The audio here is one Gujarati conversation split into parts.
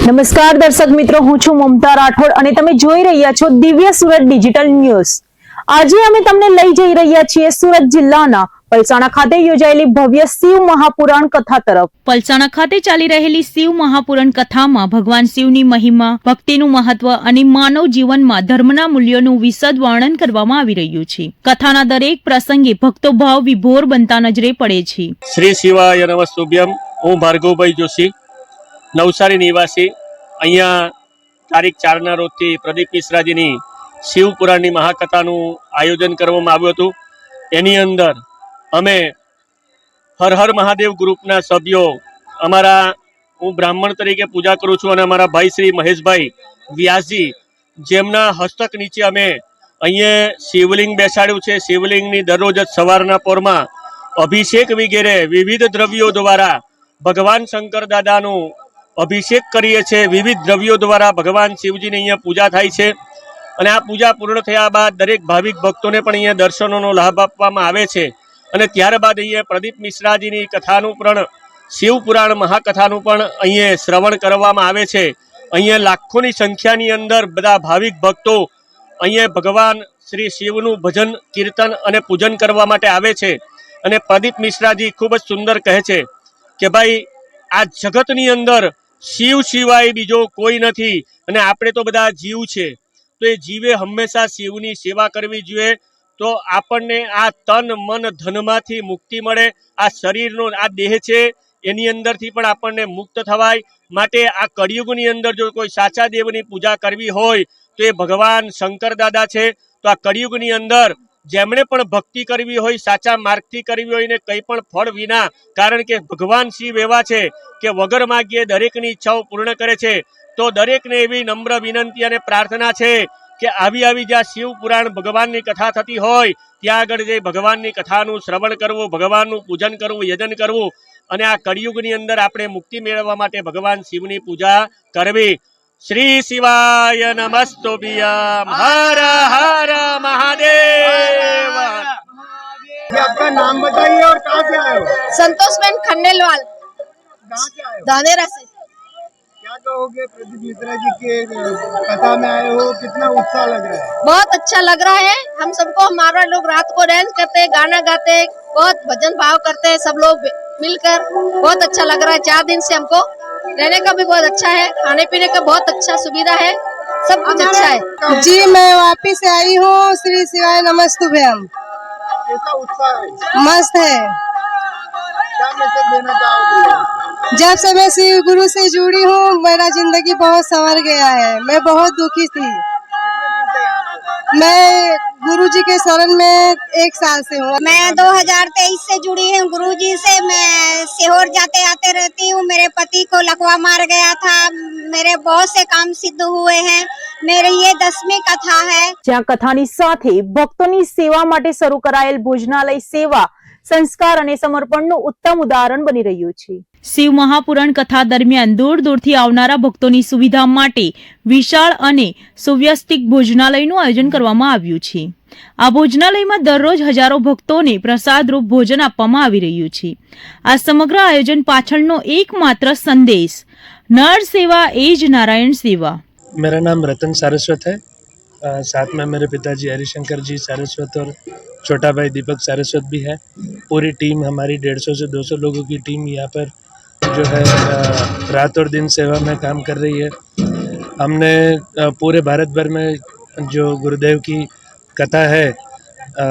નમસ્કાર દર્શક મિત્રો, હું છું મમતા રાઠોડ અને તમે જોઈ રહ્યા છો દિવ્ય સુરત ડિજિટલ ન્યૂઝ। આજે અમે તમને લઈ જઈ રહ્યા છીએ સુરત જિલ્લાના પલસાણા ખાતે યોજાયેલી ભવ્ય શિવ મહાપુરાણ કથા તરફ। પલસાણા ખાતે ચાલી રહેલી શિવ મહાપુરાણ કથામાં ભગવાન શિવની મહિમા, ભક્તિનું મહત્વ અને માનવ જીવનમાં ધર્મના મૂલ્યોનું વિશદ વર્ણન કરવામાં આવી રહ્યું છે। કથાના દરેક પ્રસંગે ભક્તો ભાવ વિભોર બનતા નજરે પડે છે। શ્રી શિવાય નમસ્તુભ્યમ। હું ભાર્ગવભાઈ જોશી, નવસારી નિવાસી। અહીંયા તારીખ 4ના રોજથી પ્રદીપ મિશ્રાજીની શિવપુરાણની મહાકથાનું આયોજન કરવામાં આવ્યું હતું। એની અંદર અમે હર હર મહાદેવ ગ્રુપના સભ્યો, હું બ્રાહ્મણ તરીકે પૂજા કરું છું અને અમારા ભાઈ શ્રી મહેશભાઈ વ્યાસજી, જેમના હસ્તક નીચે અમે અહીંયા શિવલિંગ બેસાડ્યું છે। શિવલિંગની દરરોજ જ સવારના પોરમાં અભિષેક વગેરે વિવિધ દ્રવ્યો દ્વારા ભગવાન શંકર દાદાનું અભિષેક કરીએ છીએ। વિવિધ દ્રવ્યો દ્વારા ભગવાન શિવજીની અહીંયા પૂજા થાય છે અને આ પૂજા પૂર્ણ થયા બાદ દરેક ભાવિક ભક્તોને પણ અહીંયા દર્શનોનો લાભ આપવામાં આવે છે। અને ત્યારબાદ અહીંયા પ્રદીપ મિશ્રાજીની કથાનું પણ શિવપુરાણ મહાકથાનું પણ અહીંયા શ્રવણ કરવામાં આવે છે। અહીંયા લાખોની સંખ્યાની અંદર બધા ભાવિક ભક્તો અહીંયા ભગવાન શ્રી શિવનું ભજન, કીર્તન અને પૂજન કરવા માટે આવે છે। અને પ્રદીપ મિશ્રાજી ખૂબ જ સુંદર કહે છે કે ભાઈ, આ જગતની અંદર શિવ સિવાય બીજો કોઈ નથી અને આપણે તો બધા જીવ છે, તો એ જીવે હંમેશા શિવની સેવા કરવી જોઈએ। તો આપણને આ તન મન ધનમાંથી મુક્તિ મળે। આ શરીરનો આ દેહ છે એની અંદરથી પણ આપણને મુક્ત થવાય। માટે આ કળિયુગની અંદર જો કોઈ સાચા દેવની પૂજા કરવી હોય તો એ ભગવાન શંકર દાદા છે। તો આ કળિયુગની અંદર જેમણે પણ ભક્તિ કરવી હોય, સાચા માર્ગથી કરવી હોય ને કંઈ પણ ફળ વિના, કારણ કે ભગવાન શિવ એવા છે કે વગર માગીએ દરેકની ઈચ્છાઓ પૂર્ણ કરે છે। તો દરેકને એવી નમ્ર વિનંતી અને પ્રાર્થના છે કે આવી જ્યાં શિવ પુરાણ ભગવાનની કથા થતી હોય ત્યાં આગળ જઈ ભગવાનની કથાનું શ્રવણ કરવું, ભગવાનનું પૂજન કરવું, યજન કરવું અને આ કળિયુગની અંદર આપણે મુક્તિ મેળવવા માટે ભગવાન શિવની પૂજા કરવી। श्री शिवाय नमस्तुभ्यम। हर हर महादेव। आपका नाम बताइए और कहाँ से आए हो? संतोष बहन खंडेलवाल, कहाँ से आए हो? धानेरा से। क्या कहोगे, प्रदीप मिश्रा जी के कथा में आए हो, कितना उत्साह लग रहा है? बहुत अच्छा लग रहा है। हम सबको, हमारा लोग रात को डांस करते, गाना गाते, बहुत भजन भाव करते हैं सब लोग मिलकर। बहुत अच्छा लग रहा है। 4 दिन से हमको रहने का भी बहुत अच्छा है, खाने पीने का बहुत अच्छा सुविधा है, सब कुछ अच्छा है। जी, मैं वापिस आई हूँ। श्री शिवाय नमस्तुभ्यम। कैसा उत्साह है? मस्त है। क्या मैसेज देना चाहोगे? जब से मैं शिव गुरु से जुड़ी हूँ मेरा जिंदगी बहुत संवर गया है। मैं बहुत दुखी थी। मैं गुरुजी के शरण में 1 साल से हूँ। मैं 2023 से जुड़ी हूँ गुरुजी से। मैं सीहोर जाते आते रहती हूँ। मेरे पति को लकवा मार गया था, मेरे बहुत से काम सिद्ध हुए हैं। मेरी ये 10वीं कथा है। જ્યાં કથાની સાથે ભક્તોની સેવા માટે શરૂ કરાયેલ ભોજનાલય સેવા સંસ્કાર અને સમર્પણનું ઉત્તમ ઉદાહરણ બની રહ્યું છે। શિવ મહાપુરાણ કથા દરમિયાન દૂર દૂરથી આવનારા ભક્તોની સુવિધા માટે વિશાળ અને સુવ્યવસ્થિત ભોજનાલયનું આયોજન કરવામાં આવ્યું છે। આ ભોજનાલયમાં દરરોજ હજારો ભક્તોને પ્રસાદરૂપ ભોજન આપવામાં આવી રહ્યું છે। આ સમગ્ર આયોજન પાછળનો એકમાત્ર સંદેશ નર સેવા એ જ નારાયણ સેવા। मेरा नाम रतन सारस्वत है। साथ में मेरे पिताजी हरिशंकर जी सारस्वत और छोटा भाई दीपक सारस्वत भी है। पूरी टीम हमारी 150 से 200 लोगों की टीम यहाँ पर जो है रात और दिन सेवा में काम कर रही है। हमने पूरे भारत भर में जो गुरुदेव की कथा है,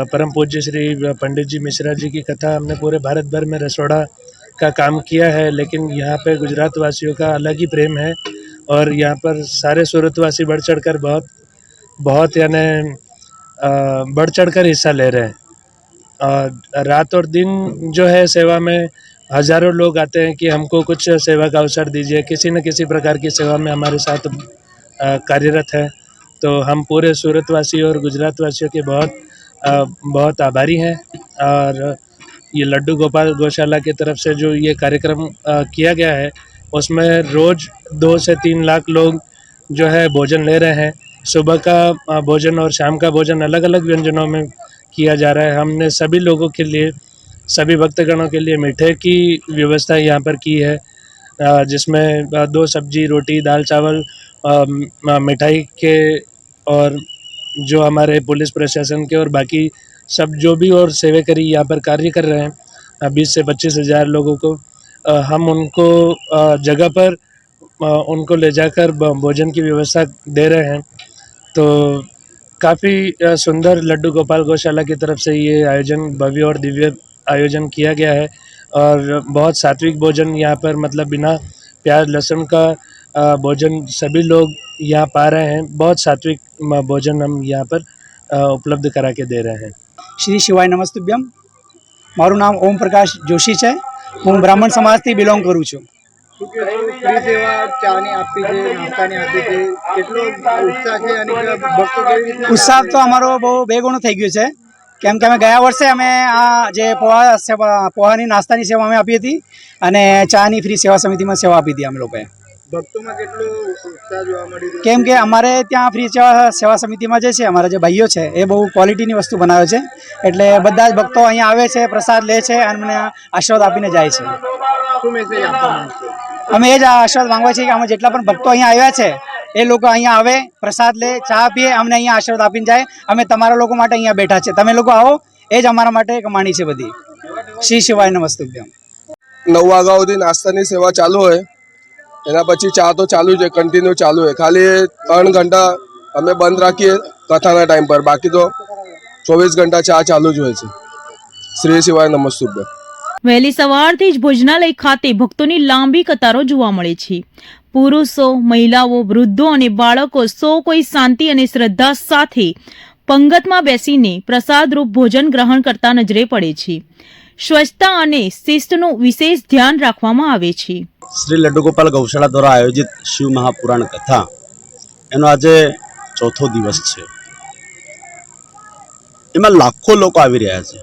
परम पूज्य श्री पंडित जी मिश्रा जी की कथा, हमने पूरे भारत भर में रसोड़ा का काम किया है। लेकिन यहाँ पे गुजरात वासियों का अलग ही प्रेम है और यहाँ पर सारे सूरतवासी बढ़ चढ़ कर बहुत यानी बढ़ चढ़ कर हिस्सा ले रहे हैं। रात और दिन जो है सेवा में हज़ारों लोग आते हैं कि हमको कुछ सेवा का अवसर दीजिए, किसी न किसी प्रकार की सेवा में हमारे साथ कार्यरत है। तो हम पूरे सूरतवासी और गुजरात वासियों के बहुत आभारी हैं। और ये लड्डू गोपाल गौशाला की तरफ से जो ये कार्यक्रम किया गया है उसमें रोज़ 2 से 3 लाख लोग जो है भोजन ले रहे हैं। सुबह का भोजन और शाम का भोजन अलग अलग व्यंजनों में किया जा रहा है। हमने सभी लोगों के लिए, सभी भक्तगणों के लिए मीठे की व्यवस्था यहाँ पर की है। जिसमें 2 सब्जी, रोटी, दाल, चावल, मिठाई के, और जो हमारे पुलिस प्रशासन के और बाकी सब जो भी और सेवाकरी यहाँ पर कार्य कर रहे हैं 20 से 25 हज़ार लोगों को, हम उनको जगह पर उनको ले जाकर भोजन की व्यवस्था दे रहे हैं। तो काफ़ी सुंदर लड्डू गोपाल गौशाला की तरफ से ये आयोजन भव्य और दिव्य आयोजन किया गया है, और बहुत सात्विक भोजन यहाँ पर, मतलब बिना प्याज लहसुन का भोजन सभी लोग यहाँ पा रहे हैं। बहुत सात्विक भोजन हम यहाँ पर उपलब्ध करा के दे रहे हैं। શ્રી શિવાય નમસ્તુભ્યમ. મારું નામ ઓમ પ્રકાશ જોશી છે. હું બ્રાહ્મણ સમાજથી બિલોંગ કરું છું. શું કહેશો? ફ્રી સેવા ચાની આપી છે, નાસ્તાની આપી છે, કેટલો ઉત્સાહ છે અને ભક્તો કેવી રીતે? ઉત્સાહ તો અમારો બહુ બે ગણો થઈ ગયો છે, કેમ કે અમે ગયા વર્ષે અમે આ જે પોહાની નાસ્તાની સેવા અમે આપી હતી અને ચાની ફ્રી સેવા સમિતિમાં સેવા આપી હતી અમે લોકોએ. ભક્તોમાં કેટલો ઉત્સાહ જોવા મળી રહ્યો? કેમ કે અમારે ત્યાં ફ્રી સેવા સમિતિમાં જે છે અમારા જે ભાઈઓ છે એ બહુ ક્વોલિટીની વસ્તુ બનાવે છે, એટલે બધા જ ભક્તો અહીંયા આવે છે, પ્રસાદ લે છે અને મને આશીર્વાદ આપીને જાય છે. શું મેસેજ આપવા માંગશો? અમે એ જ આશીર્વાદ માંગવા છીએ કે અમે જેટલા પણ ભક્તો અહીંયા આવ્યા છે એ લોકો અહીંયા આવે, પ્રસાદ લે, ચા પીએ, અમને અહીંયા આશીર્વાદ આપીને જાય. અમે તમારા લોકો માટે અહીંયા બેઠા છે, તમે લોકો આવો, એ જ અમારા માટે કમાણી છે બધી. શ્રી શિવાય નમસ્તુભ્યમ. 9 વાગ્યા સુધી નાસ્તાની સેવા ચાલુ હોય, એના પછી ચા તો ચાલુ છે, કન્ટિન્યુ ચાલુ હોય. ખાલી 3 ઘંટા અમે બંધ રાખીએ કથાના ટાઈમ પર, બાકી તો 24 ઘંટા ચા ચાલુ જ હોય છે. શ્રી શિવાય નમસ્તુભ્યમ. વહેલી સવારથી જ ભોજનાલય ખાતે ભક્તોની લાંબી કતારો જોવા મળે છે. પુરુષો, મહિલાઓ, વૃદ્ધો અને બાળકો સૌ કોઈ શાંતિ અને શ્રદ્ધા સાથે પંગતમાં બેસીને પ્રસાદરૂપ ભોજન ગ્રહણ કરતા નજરે પડે છે. સ્વચ્છતા અને શિસ્તનું વિશેષ ધ્યાન રાખવામાં આવે છે. શ્રી લડ્ડુ ગોપાલ ગૌશાળા દ્વારા આયોજિત શિવ મહાપુરાણ કથા એનો આજે 4થો દિવસ છે. એમાં લાખો લોકો આવી રહ્યા છે,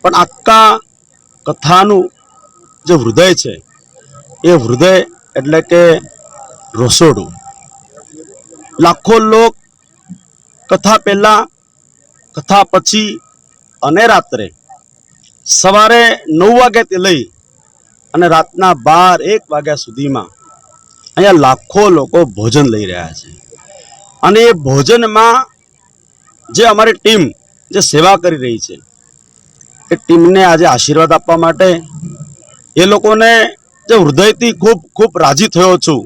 પણ આખા કથાનું જે હૃદય છે એ હૃદય એટલે કે રસોડું. લાખો લોક કથા પહેલા, કથા પછી અને રાત્રે સવારે 9 વાગ્યાથી લઈ અને રાતના 12-1 વાગ્યા સુધીમાં અહીંયા લાખો લોકો ભોજન લઈ રહ્યા છે. અને એ ભોજનમાં જે અમારી ટીમ જે સેવા કરી રહી છે એ ટીમને આજે આશીર્વાદ આપવા માટે, એ લોકોને જે હૃદયથી ખૂબ ખૂબ રાજી થયો છું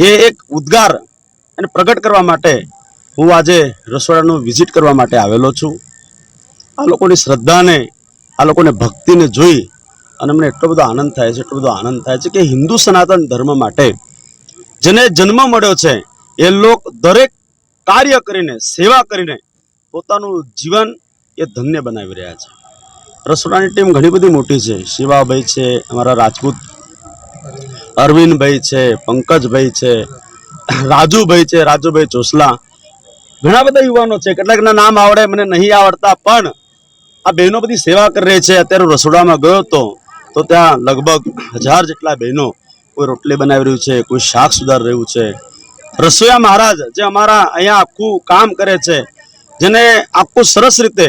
એ એક ઉદ્ગાર અને પ્રગટ કરવા માટે હું આજે રસોડાનું વિઝિટ કરવા માટે આવેલો છું. આ લોકોની શ્રદ્ધાને, આ લોકોને ભક્તિને જોઈ અને મને એટલો બધો આનંદ થાય છે, એટલો બધો આનંદ થાય છે કે હિન્દુ સનાતન ધર્મ માટે જેને જન્મ મળ્યો છે એ લોક દરેક કાર્ય કરીને, સેવા કરીને પોતાનું જીવન એ ધન્ય બનાવી રહ્યા છે. રસોડાની ટીમ ઘણી બધી મોટી છે. શિવાભાઈ છે, અમારા રાજપૂત અરવિંદભાઈ છે, પંકજભાઈ છે, રાજુભાઈ છે, રાજુભાઈ ચોસલા, ઘણા બધા યુવાનો છે. કેટલાકના નામ આવડે, મને નહીં આવડતા, પણ આ બહેનો બધી સેવા કરી રહી છે. અત્યારે રસોડામાં ગયો હતો તો ત્યાં લગભગ 1000 જેટલા બહેનો, કોઈ રોટલી બનાવી રહ્યું છે, કોઈ શાક સુધારી રહ્યું છે. રસોઈયા મહારાજ જે અમારા અહીંયા આખું કામ કરે છે, જેને આખું સરસ રીતે,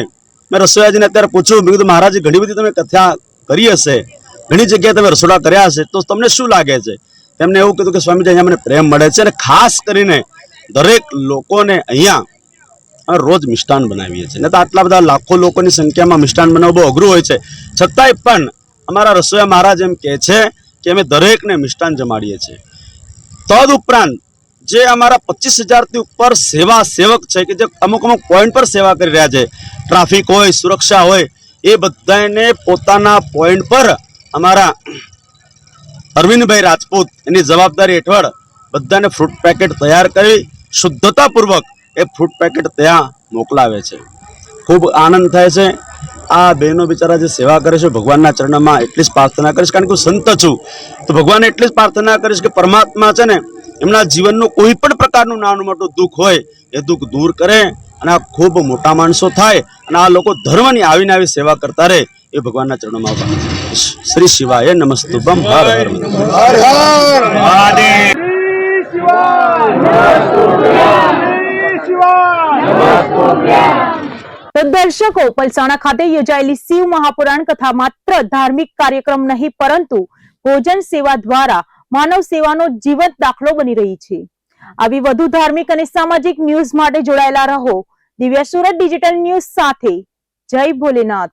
મેં રસોઈયાજીને અત્યારે પૂછ્યું, મેં કીધું મહારાજ ઘણી બધી તમે કથા કરી હશે, ઘણી જગ્યાએ તમે રસોડા કર્યા હશે, તો તમને શું લાગે છે? તેમને એવું કીધું કે સ્વામીજી અહીંયા મને પ્રેમ મળે છે, અને ખાસ કરીને દરેક લોકોને અહીંયા રોજ મિષ્ટાન બનાવીએ છીએ. ને તો આટલા બધા લાખો લોકોની સંખ્યામાં મિષ્ટાન બનાવવું બહુ અઘરું હોય છે, છતાંય પણ અમારા રસોઈયા મહારાજ એમ કહે છે કે અમે દરેકને મિષ્ટાન જમાડીએ છીએ. તદ ઉપરાંત જે અમારા 25,000 થી ઉપર સેવા સેવક છે કે જે અમુક પોઈન્ટ પર સેવા કરી રહ્યા છે, ટ્રાફિક હોય, સુરક્ષા હોય, એ બધાને પોતાના પોઈન્ટ પર અમારા અરવિંદભાઈ રાજપૂત એની જવાબદારી હેઠળ બધાને ફ્રૂટ પેકેટ તૈયાર કરી શુદ્ધતાપૂર્વક એ ફ્રૂટ પેકેટ ત્યાં મોકલાવે છે. ખૂબ આનંદ થાય છે. આ બહેનો બિચારા જે સેવા કરે છે, ભગવાનના ચરણમાં એટલી જ પ્રાર્થના કરીશ, કારણ કે હું સંત છું તો ભગવાનને એટલી જ પ્રાર્થના કરીશ કે પરમાત્મા છે ને એમના જીવનનું કોઈ પણ પ્રકારનું નાનું મોટું દુઃખ હોય એ દુઃખ દૂર કરે અને આ ખૂબ મોટા માણસો થાય અને આ લોકો ધર્મની આવીને આવી સેવા કરતા રહે, એ ભગવાનના ચરણોમાં શ્રી શિવાય નમસ્તુભમ. હર હર મહાદેવ. તો દર્શકો, પલસાણા ખાતે યોજાયેલી શિવ મહાપુરાણ કથા માત્ર ધાર્મિક કાર્યક્રમ નહીં, પરંતુ ભોજન સેવા દ્વારા માનવ સેવાનો જીવંત દાખલો બની રહી છે. આવી વધુ ધાર્મિક અને સામાજિક ન્યૂઝ માટે જોડાયેલા રહો દિવ્ય સુરત ડિજિટલ ન્યૂઝ સાથે. જય ભોલેનાથ.